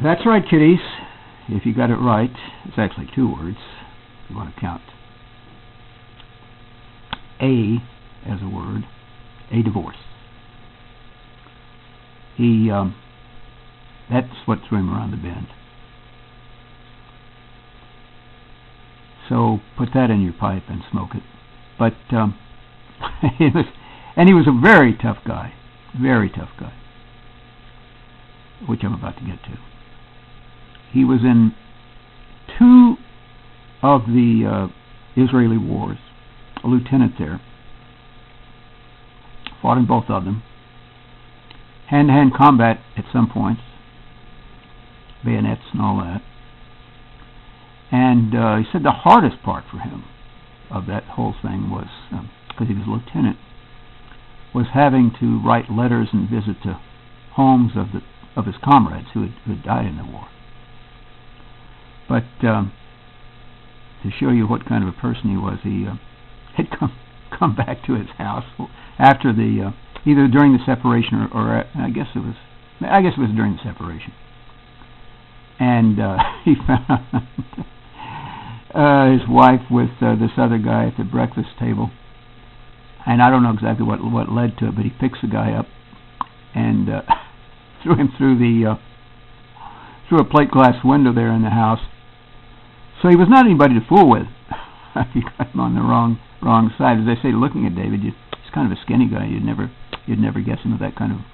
That's right, kiddies. If you got it right, it's actually two words. You want to count A as a word, a divorce. That's what threw him around the bend. So put that in your pipe and smoke it. But he was a very tough guy, which I'm about to get to. He was in two of the Israeli wars, a lieutenant there, fought in both of them, hand-to-hand combat at some points, bayonets and all that. And he said the hardest part for him of that whole thing was, because he was a lieutenant, was having to write letters and visit to homes of his comrades who had died in the war. But to show you what kind of a person he was, he had come back to his house after the either during the separation or I guess it was during the separation, and he found his wife with this other guy at the breakfast table, and I don't know exactly what led to it, but he picks the guy up and threw him through a plate glass window there in the house. So he was not anybody to fool with. You got him on the wrong side. As I say, looking at David, he's kind of a skinny guy. You'd never guess him with that kind of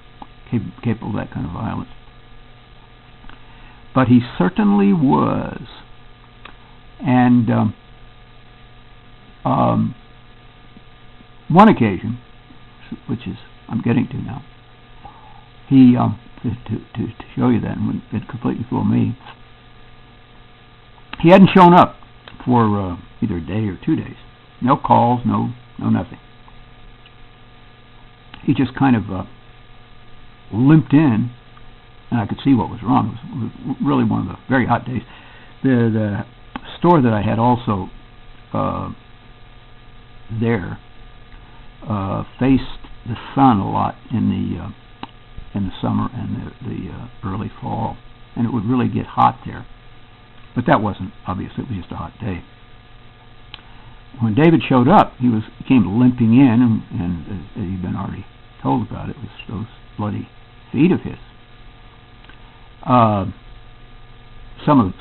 capable of that kind of violence. But he certainly was. And one occasion, which is I'm getting to now, he to show you that, and it completely fooled me. He hadn't shown up for either a day or 2 days. No calls, no nothing. He just kind of limped in, and I could see what was wrong. It was really one of the very hot days. The store that I had also there faced the sun a lot in the summer and the early fall, and it would really get hot there. But that wasn't obvious. It was just a hot day. When David showed up, he came limping in, and as you've been already told about, it was those bloody feet of his.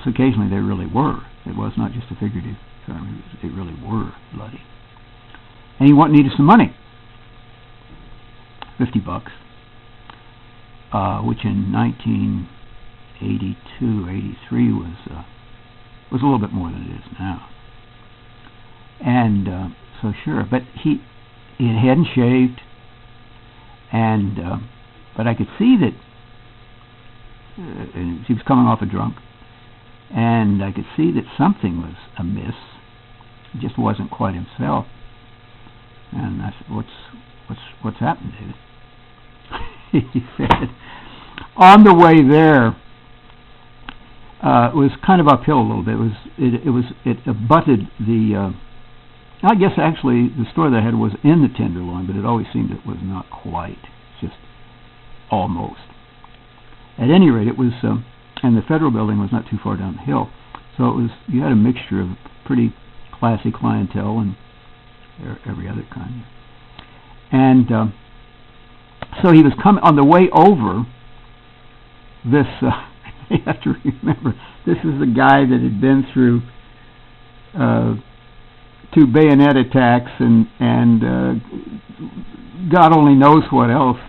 Occasionally they really were. It was not just a figurative term. They really were bloody. And he needed some money. $50, which in 1982, 83 was a little bit more than it is now. And so sure, but he hadn't shaved, and but I could see that he was coming off a drunk, and I could see that something was amiss. He just wasn't quite himself. And I said, "What's happened, David?" He said, "On the way there, it was kind of uphill a little bit. It abutted the. I guess actually the store that I had was in the Tenderloin, but it always seemed it was not quite, just almost. At any rate, it was, and the Federal Building was not too far down the hill, so it was. You had a mixture of pretty classy clientele and every other kind. And so he was coming on the way over. This you have to remember, this is the guy that had been through 2 bayonet attacks and God only knows what else,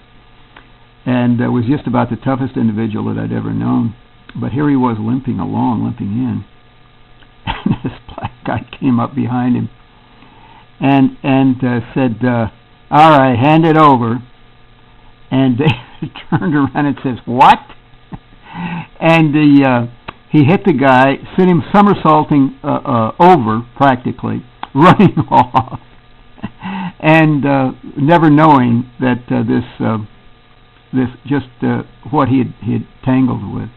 and was just about the toughest individual that I'd ever known. But here he was limping in, and this black guy came up behind him and said, "All right, hand it over." And David turned around and says, "What?" And he hit the guy, sent him somersaulting over, practically, running off, and never knowing that this what he had tangled with